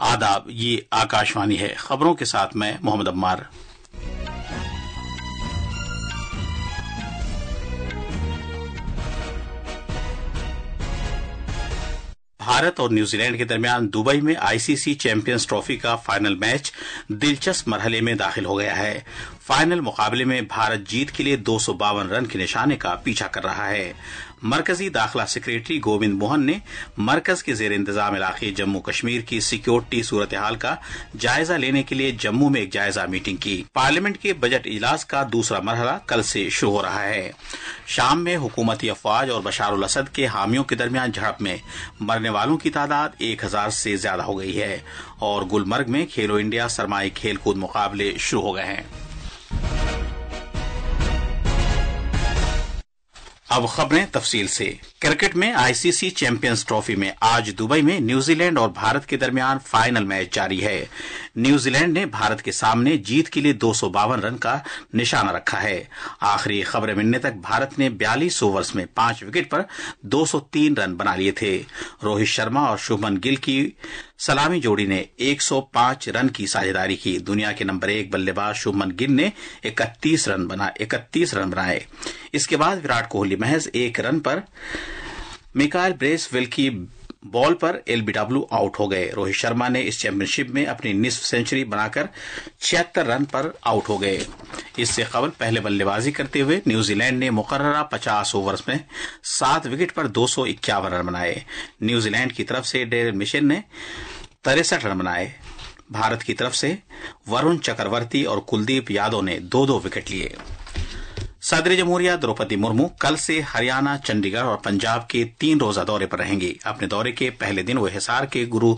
आदाब, ये आकाशवाणी है। खबरों के साथ मैं मोहम्मद अम्मार। भारत और न्यूजीलैंड के दरमियान दुबई में आईसीसी चैंपियंस ट्रॉफी का फाइनल मैच दिलचस्प मरहले में दाखिल हो गया है। फाइनल मुकाबले में भारत जीत के लिए 252 रन के निशाने का पीछा कर रहा है। मरकजी दाखिला सेक्रेटरी गोविंद मोहन ने मरकज के जेर इंतजाम इलाके जम्मू कश्मीर की सिक्योरिटी सूरत हाल का जायजा लेने के लिए जम्मू में एक जायजा मीटिंग की। पार्लियामेंट के बजट इजलास का दूसरा मरहला कल से शुरू हो रहा है। शाम में हुकूमती अफवाज और बशारुल असद के हामियों के दरमियान झड़प में मरने वालों की तादाद 1000 से ज्यादा हो गई है और गुलमर्ग में खेलो इंडिया सरमाई खेलकूद मुकाबले शुरू हो गए हैं। अब खबरें तफसील से। क्रिकेट में आईसीसी चैंपियंस ट्रॉफी में आज दुबई में न्यूजीलैंड और भारत के दरमियान फाइनल मैच जारी है। न्यूजीलैंड ने भारत के सामने जीत के लिए 252 रन का निशाना रखा है। आखिरी खबरें मिलने तक भारत ने 42 ओवर्स में 5 विकेट पर 203 रन बना लिए थे। रोहित शर्मा और शुभमन गिल की सलामी जोड़ी ने 105 रन की साझेदारी की। दुनिया के नंबर 1 बल्लेबाज शुभमन गिल ने 31 रन बनाए। इसके बाद विराट कोहली महज 1 रन पर मिकाइल ब्रेसवेल की बॉल पर एलबीडब्ल्यू आउट हो गए। रोहित शर्मा ने इस चैंपियनशिप में अपनी निस्फ सेंचुरी बनाकर 76 रन पर आउट हो गए। इससे कबल पहले बल्लेबाजी करते हुए न्यूजीलैंड ने मुकर्ररा 50 ओवर्स में 7 विकेट पर 251 रन बनाए। न्यूजीलैंड की तरफ से डेरेल मिशेल ने 63 रन बनाए। भारत की तरफ से वरुण चक्रवर्ती और कुलदीप यादव ने 2-2 विकेट लिए। सदर जमहूरिया द्रौपदी मुर्मू कल से हरियाणा, चंडीगढ़ और पंजाब के 3 रोजा दौरे पर रहेंगी। अपने दौरे के पहले दिन वो हिसार के गुरु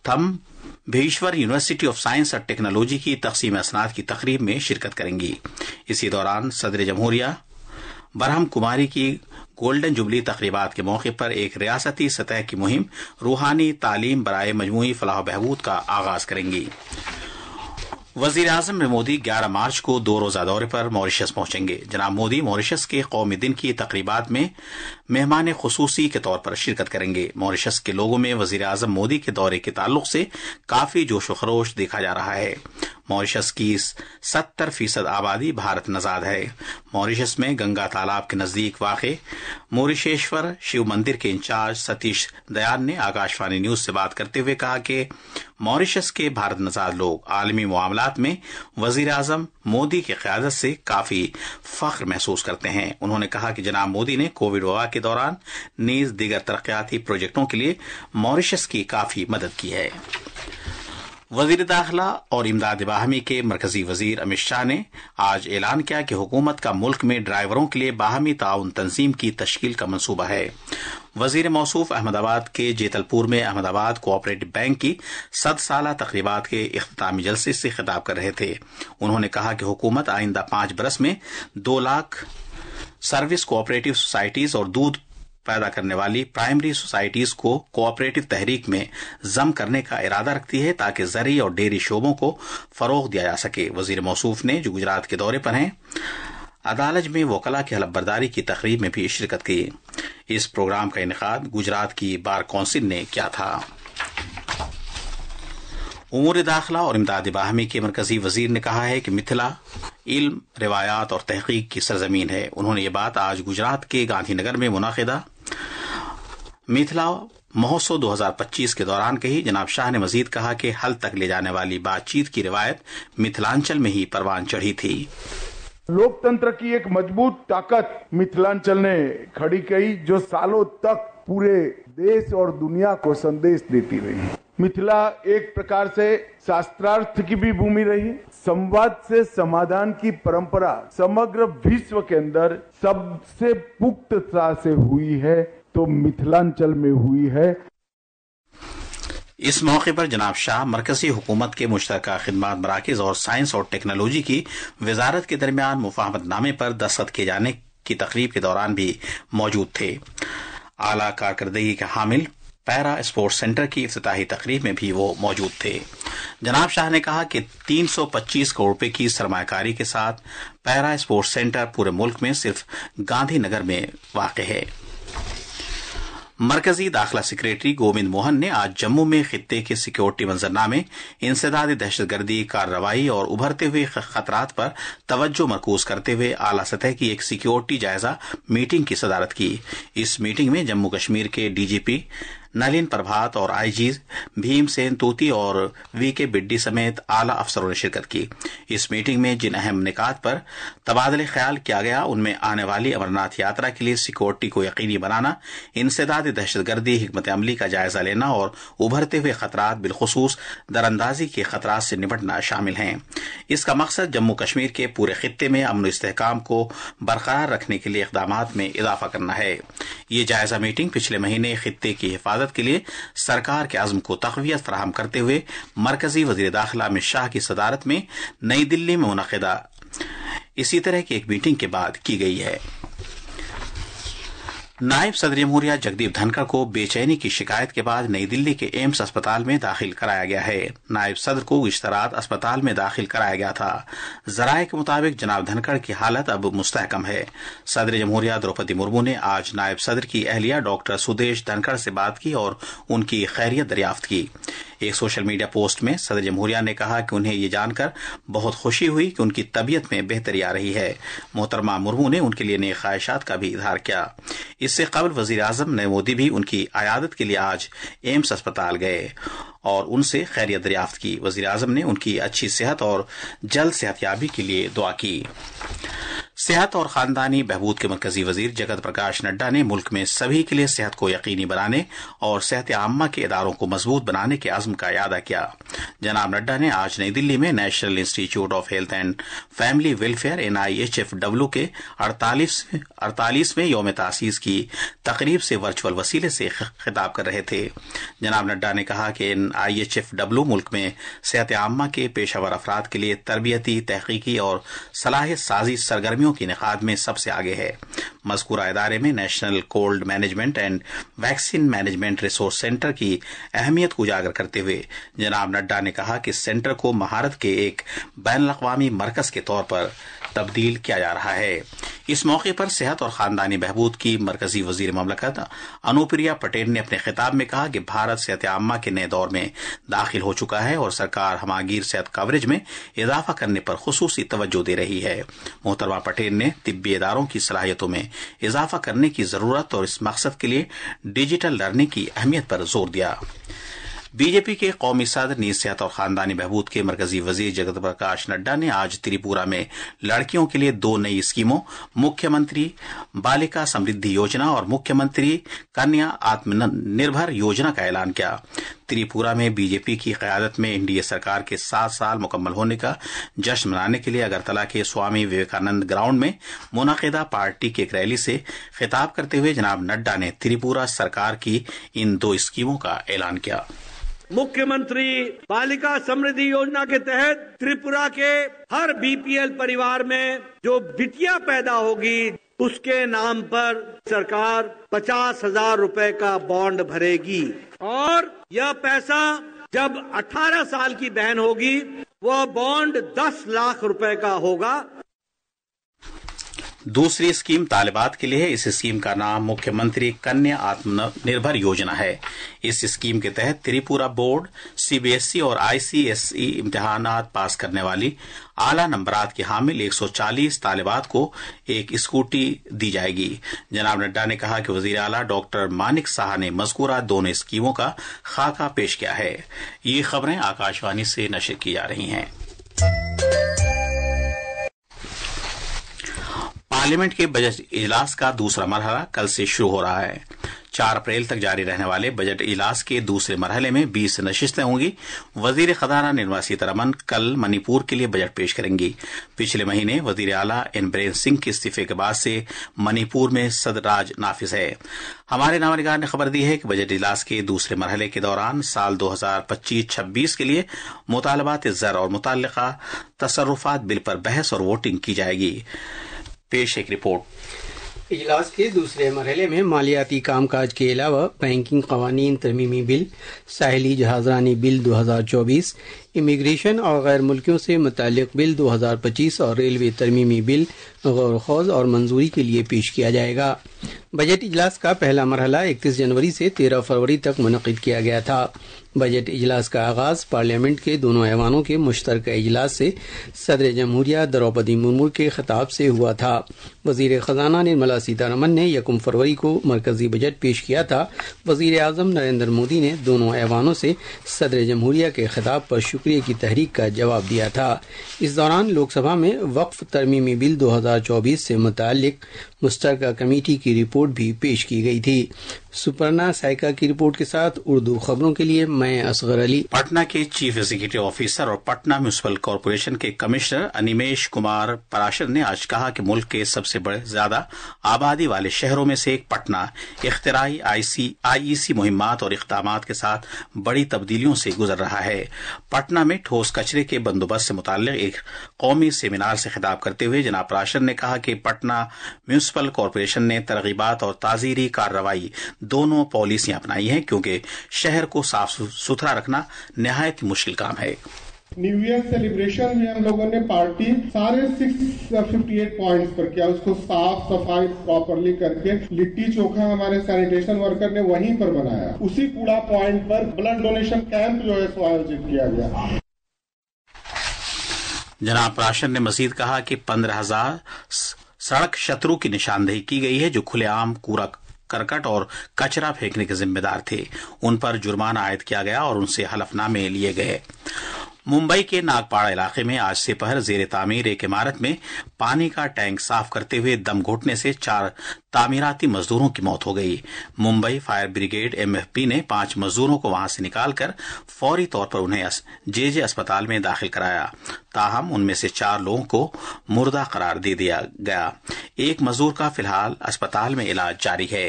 थम्बेश्वर यूनिवर्सिटी ऑफ साइंस और टेक्नोलॉजी की तकसीम असनाद की तकरीब में शिरकत करेंगी। इसी दौरान सदर जमहूरिया बरहम कुमारी की गोल्डन जुबली तकरीबात के मौके पर एक रियासती सतह की मुहिम रूहानी तालीम बराए मजमूई फलाह बहबूद का आगाज करेंगी। वजीर आजम मोदी 11 मार्च को 2 रोजा दौरे पर मॉरिशस पहुंचेंगे। जनाब मोदी मॉरिशस के कौमी दिन की तकरीबात में मेहमान खुसूसी के तौर पर शिरकत करेंगे। मॉरिशस के लोगों में वजीर आजम मोदी के दौरे के ताल्लुक से काफी जोश व खरोश देखा जा रहा है। मॉरिशस की 70% आबादी भारत नजाद है। मॉरिशस में गंगा तालाब के नजदीक वाक़े मोरिशेश्वर शिव मंदिर के इंचार्ज सतीश दयाल ने आकाशवाणी न्यूज से बात करते हुए कहा कि मॉरिशस के भारत नजाद लोग आलमी मामलात में वजीर आजम मोदी की क़यादत से काफी फख्र महसूस करते हैं। उन्होंने कहा कि जनाब मोदी ने कोविड वबा के दौरान नीज दीगर तरक्याती प्रोजेक्टों के लिए मॉरिशस की काफी मदद की है। वजीर दाखिला और इमदाद बाहमी के मरकजी वजीर अमित शाह ने आज ऐलान किया कि हुकूमत का मुल्क में ड्राइवरों के लिए बाहमी ताउन तंजीम की तश्कील का मंसूबा है। वजीर मौसूफ अहमदाबाद के जेतलपुर में अहमदाबाद कोऑपरेटिव बैंक की 100 साला तकरीबात के इख्तितामी जलसे से खिताब कर रहे थे। उन्होंने कहा कि हुकूमत आइंदा 5 बरस में 2 लाख सर्विस कोऑपरेटिव सोसाइटीज और दूध पैदा करने वाली प्राइमरी सोसाइटीज को कोऑपरेटिव तहरीक में जम करने का इरादा रखती है ताकि ज़री और डेयरी शोबों को फरोग दिया जा सके। वजीर मौसूफ ने जो गुजरात के दौरे पर हैं अदालज में वकला की हलफबरदारी की तकरीब में भी शिरकत की। इस प्रोग्राम का इनेकाद गुजरात की बार कौंसिल ने किया था। उमूर दाखिला और इमदाद बाहमी के मरकजी वजीर ने कहा है कि मिथिला इल्म, रिवायात और तहकीक की सरजमीन है। उन्होंने ये बात आज गुजरात के गांधीनगर में मुनाकिदा मिथिला महोत्सव 2025 के दौरान कही। जनाब शाह ने मजीद कहा कि हल तक ले जाने वाली बातचीत की रिवायत मिथिलांचल में ही परवान चढ़ी थी। लोकतंत्र की एक मजबूत ताकत मिथिलांचल ने खड़ी की जो सालों तक पूरे देश और दुनिया को संदेश देती रही। मिथिला एक प्रकार से शास्त्रार्थ की भी भूमि रही। संवाद से समाधान की परंपरा समग्र विश्व के अंदर सबसे पुख्तता से हुई है तो मिथिलांचल में हुई है। इस मौके पर जनाब शाह मरकजी हुकूमत के मुश्तरका खिदमत मराकिज और साइंस और टेक्नोलॉजी की वजारत के दरमियान मुफाहमतनामे पर दस्तखत किए जाने की तकरीब के दौरान भी मौजूद थे। आला कारकर्दगी के हामिल पैरा स्पोर्ट्स सेंटर की इफ्तिताही तकरीब में भी वो मौजूद थे। जनाब शाह ने कहा कि 325 करोड़ रुपए की सरमायाकारी के साथ पैरा स्पोर्ट्स सेंटर पूरे मुल्क में सिर्फ गांधीनगर में वाक़ है। मरकजी दाखिला सेक्रेटरी गोविंद मोहन ने आज जम्मू में खित्ते के सिक्योरिटी मंजरनामे, इंसदादी दहशतगर्दी कार्रवाई और उभरते हुए खतरात पर तवज्जो मरकूज करते हुए आला सतह की एक सिक्योरिटी जायजा मीटिंग की सदारत की। इस मीटिंग में जम्मू कश्मीर के डीजीपी नलिन प्रभात और आईजी भीमसेन तूती और वीके बिड्डी समेत आला अफसरों ने शिरकत की। इस मीटिंग में जिन अहम निकात पर तबादले ख्याल किया गया उनमें आने वाली अमरनाथ यात्रा के लिए सिक्योरिटी को यकीनी बनाना, इंसदादी दहशतगर्दी हिकमत अमली का जायजा लेना और उभरते हुए खतरात बिलखुसूस दरअंदाजी के खतरात से निपटना शामिल हैं। इसका मकसद जम्मू कश्मीर के पूरे खित्ते में अमन इस्तेहकाम को बरकरार रखने के लिए इक़दामात में इजाफा करना है। ये जायजा मीटिंग पिछले महीने खित्ते की हिफाजत के लिए सरकार के अज़्म को तक़वियत फराहम करते हुए मरकजी वज़ीर दाखिला अमित शाह की सदारत में नई दिल्ली में मुनक़िदा इसी तरह की एक मीटिंग के बाद की गई है। नायब सदर जमहूरिया जगदीप धनखड़ को बेचैनी की शिकायत के बाद नई दिल्ली के एम्स अस्पताल में दाखिल कराया गया है। नायब सदर को गुज़िश्ता रात अस्पताल में दाखिल कराया गया था। ज़राए के मुताबिक जनाब धनखड़ की हालत अब मुस्तहकम है। सदर जमहूरिया द्रौपदी मुर्मू ने आज नायब सदर की अहलिया डॉक्टर सुदेश धनखड़ से बात की और उनकी खैरियत दरियाफ्त की। एक सोशल मीडिया पोस्ट में सदर जमहूरिया ने कहा कि उन्हें ये जानकर बहुत खुशी हुई कि उनकी तबीयत में बेहतरी आ रही है। मोहतरमा मुर्मू ने उनके लिए नेक ख्वाहिशात का भी इजहार किया। इससे कबल वजीर आजम नरेंद्र मोदी भी उनकी आयादत के लिए आज एम्स अस्पताल गए और उनसे खैरियत दरियाफ्त की। वजीर आजम ने उनकी अच्छी सेहत और जल्द सेहतयाबी के लिए दुआ की। सेहत और खानदानी बहबूद के मरकजी वजीर जगत प्रकाश नड्डा ने मुल्क में सभी के लिए सेहत को यकीनी बनाने और सेहत आम्मा के इदारों को मजबूत बनाने के आज़्म का इयादा किया। जनाब नड्डा ने आज नई दिल्ली में national institute of health and family welfare NIHFW के 48वें यौम तासीस की तकरीब से वर्चुअल वसीले से खिताब कर रहे थे। जनाब नड्डा ने कहा कि NIHFW मुल्क में सेहत आम्मा के पेशावर अफराद के लिए तरबियती, तहकीकी और सलाहियत साजी सरगर्मियों की इनेकाद में सबसे आगे है। मज़कूरा इदारे में national cold management and vaccine management resource centre की अहमियत को उजागर करते हुए जनाब नड्डा ने कहा कि सेंटर को महारत के एक बैनुल-अक़वामी मरकज के तौर पर तब्दील किया जा रहा है। इस मौके पर सेहत और खानदानी बहबूद की मरकजी वजीर ममलकत अनुप्रिया पटेल ने अपने खिताब में कहा कि भारत सेहत आम्मा के नए दौर में दाखिल हो चुका है और सरकार हमागीर सेहत कवरेज में इजाफा करने पर खुसूसी तवज्जो दे रही है। मोहतरमा पटेल ने तिब्बी इदारों की सलाहियतों में इजाफा करने की जरूरत और इस मकसद के लिए डिजिटल लर्निंग की अहमियत पर जोर दिया। बीजेपी के कौमी सदर नीज सेहत और खानदानी बहबूद के मरकजी वजीर जगत प्रकाश नड्डा ने आज त्रिपुरा में लड़कियों के लिए 2 नई स्कीमों, मुख्यमंत्री बालिका समृद्धि योजना और मुख्यमंत्री कन्या आत्मनिर्भर योजना का ऐलान किया। त्रिपुरा में बीजेपी की क़यादत में एनडीए सरकार के 7 साल मुकम्मल होने का जश्न मनाने के लिए अगरतला के स्वामी विवेकानंद ग्राउंड में मुनक़िदा पार्टी की एक रैली से खिताब करते हुए जनाब नड्डा ने त्रिपुरा सरकार की इन 2 स्कीमों का ऐलान किया। मुख्यमंत्री बालिका समृद्धि योजना के तहत त्रिपुरा के हर बीपीएल परिवार में जो बिटिया पैदा होगी उसके नाम पर सरकार 50,000 रुपए का बॉन्ड भरेगी और यह पैसा जब 18 साल की बहन होगी वह बॉन्ड 10 लाख रुपए का होगा। दूसरी स्कीम तालिबात के लिए है। इस स्कीम का नाम मुख्यमंत्री कन्या आत्मनिर्भर योजना है। इस स्कीम के तहत त्रिपुरा बोर्ड, CBSE और ICSE इम्तिहानात पास करने वाली आला नंबरात के हामिल 140 तालिबात को एक स्कूटी दी जाएगी। जनाब नड्डा ने कहा कि वजीर आला डॉक्टर मानिक साहा ने मज़कूरा दोनों स्कीमों का खाका पेश किया है। ये खबरें आकाशवाणी से नशर की जा रही हैं। पार्लियामेंट के बजट इजलास का दूसरा मरहला कल से शुरू हो रहा है। 4 अप्रैल तक जारी रहने वाले बजट इजलास के दूसरे मरहले में 20 नशिस्तें होंगी। वजीर खजाना निर्मला सीतारमण कल मणिपुर के लिए बजट पेश करेंगी। पिछले महीने वजीर आला एन बीरेन सिंह के इस्तीफे के बाद से मणिपुर में सदराज नाफिज है। हमारे नामनिगार ने खबर दी है कि बजट इजलास के दूसरे मरहले के दौरान साल 2025-26 के लिए मुतालबात ज़र और मुतल्लिका तसर्रुफात बिल पर बहस और वोटिंग की जाएगी। पेश एक रिपोर्ट। اجلاس کے دوسرے مرحلے میں مالیاتی کام کاج کے علاوہ بینکنگ قوانین ترمیمی بل، ساحلی جہازرانی بل 2024، امیگریشن اور غیر ملکیوں سے متعلق بل 2025 اور ریلوے ترمیمی بل غور و خوض اور منظوری کے لیے پیش کیا جائے گا۔ بجٹ اجلاس کا پہلا مرحلہ 31 جنوری سے 13 فروری تک منعقد کیا گیا تھا۔ بجٹ اجلاس کا آغاز پارلیمنٹ کے دونوں ایوانوں کے مشترکہ اجلاس سے صدر جمہوریہ دروپدی مرمو کے خطاب سے ہوا تھا۔ وزیر خزانہ نرملا سیتا رمن نے 1 فروری کو مرکزی بجٹ پیش کیا تھا۔ وزیر اعظم نریندر مودی نے دونوں ایوانوں سے صدر جمہوریہ کے خطاب پر شکریہ کی تحریک کا جواب دیا تھا۔ اس دوران لوک سبھا میں وقف ترمیمی بل 2024 سے متعلق مشترکہ کمیٹی کی رپورٹ بھی پیش کی گئی تھی۔ سپرنا سائیکا کی رپورٹ کے ساتھ اردو خبروں کے لیے میں اصغر علی۔ پٹنہ کے چیف ایگزیکٹو آفیسر اور پٹنہ میونسپل کارپوریشن کے کمشنر انیمیش کمار پراشر نے آج کہا کہ ملک کے سب سے زیادہ آبادی والے شہروں میں سے ایک پٹنہ اختراعی آئی ای سی مہمات اور اقدامات کے ساتھ بڑی تبدیلیوں سے گزر رہا ہے۔ پٹنہ میں ٹھوس کچرے کے بندوبست سے متعلق ایک قومی سیمینار سے خطاب کرتے ہوئے جناب پراشر نے کہا کہ پٹنہ میونسپل کارپوریشن نے ترغیبات اور تعزیری کارروائی دونوں پالیسیاں اپنائی ہیں، کیونکہ شہر کو صاف ستھرا رکھنا نہایت مشکل کام ہے۔ نیو ایئر سیلیبریشن میں ہم لوگوں نے پارٹی سارے 658 پوائنٹس پر کیا، اس کو صاف صفائی پراپرلی کر کے لٹی چوکھا ہمارے سینیٹیشن ورکر نے وہیں پر بنایا، اسی کوڑا پوائنٹ پر بلڈ ڈونیشن کیمپ جو ہے سو آیوجت کیا گیا۔ جناب پراشر نے مزید کہا کہ 15,000 سڑک شترو کی نشاندہی کی گئی ہے جو کھلے عام کوڑا کرکٹ اور کچرا پھینکنے کے ذمہ دار تھے، ان پر جرمانہ عائد کیا گیا اور ان سے حلف نامے لیے گئے۔ ممبئی کے ناگپاڑا علاقے میں آج سے پہر زیر تعمیر ایک عمارت میں پانی کا ٹینک صاف کرتے ہوئے دم گھٹنے سے 4 تعمیراتی مزدوروں کی موت ہو گئی۔ ممبئی فائر بریگیڈ MFB نے 5 مزدوروں کو وہاں سے نکال کر فوری طور پر انہیں JJ اسپتال میں داخل کرایا، تاہم ان میں سے 4 لوگوں کو مردہ قرار دے دیا گیا۔ ایک مزدور کا فی الحال اسپتال میں علاج جاری ہے۔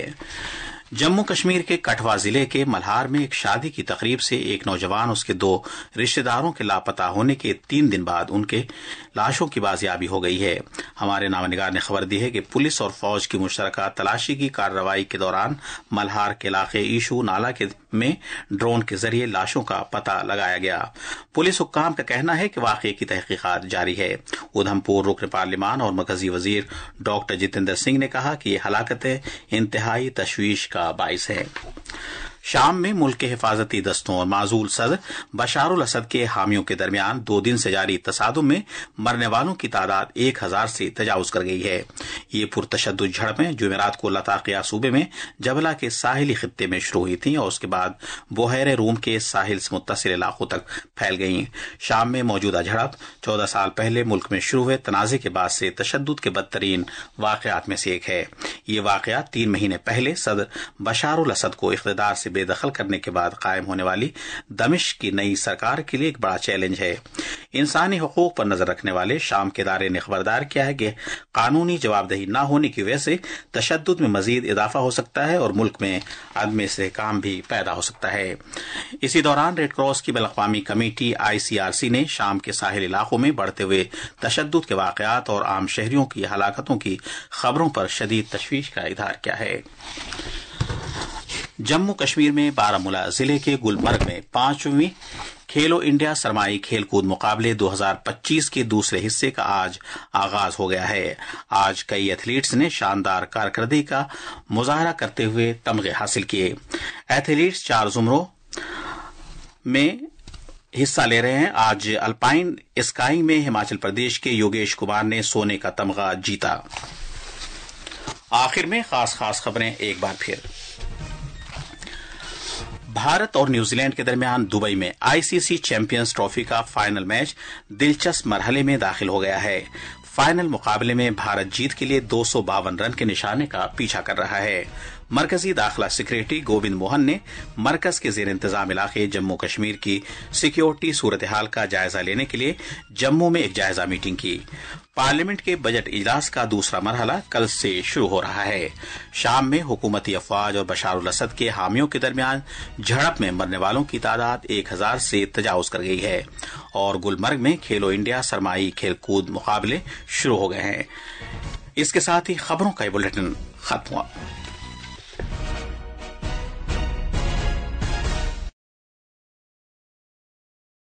جموں کشمیر کے کٹھوا ضلع کے ملہار میں ایک شادی کی تقریب سے ایک نوجوان اس کے 2 رشتہ داروں کے لاپتہ ہونے کے 3 دن بعد ان کے لاشوں کی بازیابی ہو گئی ہے۔ ہمارے نامہ نگار نے خبر دی ہے کہ پولیس اور فوج کی مشترکہ تلاشی کی کارروائی کے دوران ملہار کے علاقے ایشو نالا میں ڈرون کے ذریعے لاشوں کا پتہ لگایا گیا۔ پولیس حکام کا کہنا ہے کہ واقعے کی تحقیقات جاری ہے۔ ادھمپور رکن پارلیمان اور مرکزی وزیر ڈاکٹر جتیندر سنگھ نے کہا کہ یہ ہلاکتیں انتہائی تشویش کا باعث ہے۔ شام میں ملک کے حفاظتی دستوں اور معزول صدر بشار الاسد کے حامیوں کے درمیان 2 دن سے جاری تصادم میں مرنے والوں کی تعداد 1000 سے تجاوز کر گئی ہے۔ یہ پرتشدد جھڑپیں جمعرات کو لتاقیہ صوبے میں جبلہ کے ساحلی خطے میں شروع ہوئی تھیں اور اس کے بعد بحیرہ روم کے ساحل سے متصل علاقوں تک پھیل گئیں۔ شام میں موجودہ جھڑپ 14 سال پہلے ملک میں شروع ہوئے تنازع کے بعد سے تشدد کے بدترین واقعات میں سے ایک ہے۔ یہ واقعہ 3 مہینے پہلے صدر بشار الاسد کو اقتدار سے بے دخل کرنے کے بعد قائم ہونے والی دمشق کی نئی سرکار کے لیے ایک بڑا چیلنج ہے۔ انسانی حقوق پر نظر رکھنے والے شام کے ادارے نے خبردار کیا ہے کہ قانونی جواب دہی نہ ہونے کی وجہ سے تشدد میں مزید اضافہ ہو سکتا ہے اور ملک میں عدم استحکام بھی پیدا ہو سکتا ہے۔ اسی دوران ریڈ کراس کی بین الاقوامی کمیٹی ICRC نے شام کے ساحل علاقوں میں بڑھتے ہوئے تشدد کے واقعات اور عام شہریوں کی ہلاکتوں کی خبروں پر شدید تشویش کا اظہار کیا ہے۔ جموں کشمیر میں بارامولہ ضلع کے گلمرگ میں 5ویں کھیلو انڈیا سرمائی کھیل کود مقابلے 2025 کے دوسرے حصے کا آج آغاز ہو گیا ہے۔ آج کئی ایتھلیٹس نے شاندار کارکردگی کا مظاہرہ کرتے ہوئے تمغے حاصل کیے۔ ایتھلیٹس 4 زمروں میں حصہ لے رہے ہیں۔ آج الپائن اسکائنگ میں ہماچل پردیش کے یوگیش کمار نے سونے کا تمغہ جیتا۔ آخر میں خاص خبریں ایک بار پھر۔ بھارت اور نیوزی لینڈ کے درمیان دبئی میں ICC چیمپئنز ٹرافی کا فائنل میچ دلچسپ مرحلے میں داخل ہو گیا ہے۔ فائنل مقابلے میں بھارت جیت کے لیے 252 رن کے نشانے کا پیچھا کر رہا ہے۔ مرکزی داخلہ سیکریٹری گوبند موہن نے مرکز کے زیر انتظام علاقے جموں کشمیر کی سیکیورٹی صورتحال کا جائزہ لینے کے لیے جموں میں ایک جائزہ میٹنگ کی۔ پارلیمنٹ کے بجٹ اجلاس کا دوسرا مرحلہ کل سے شروع ہو رہا ہے۔ شام میں حکومتی افواج اور بشار الاسد کے حامیوں کے درمیان جھڑپ میں مرنے والوں کی تعداد 1000 سے تجاوز کر گئی ہے اور گلمرگ میں کھیلو انڈیا سرمائی کھیل کود مقابلے شروع ہو گئے ہیں۔ इसके साथ ही खबरों का ये बुलेटिन खत्म हुआ।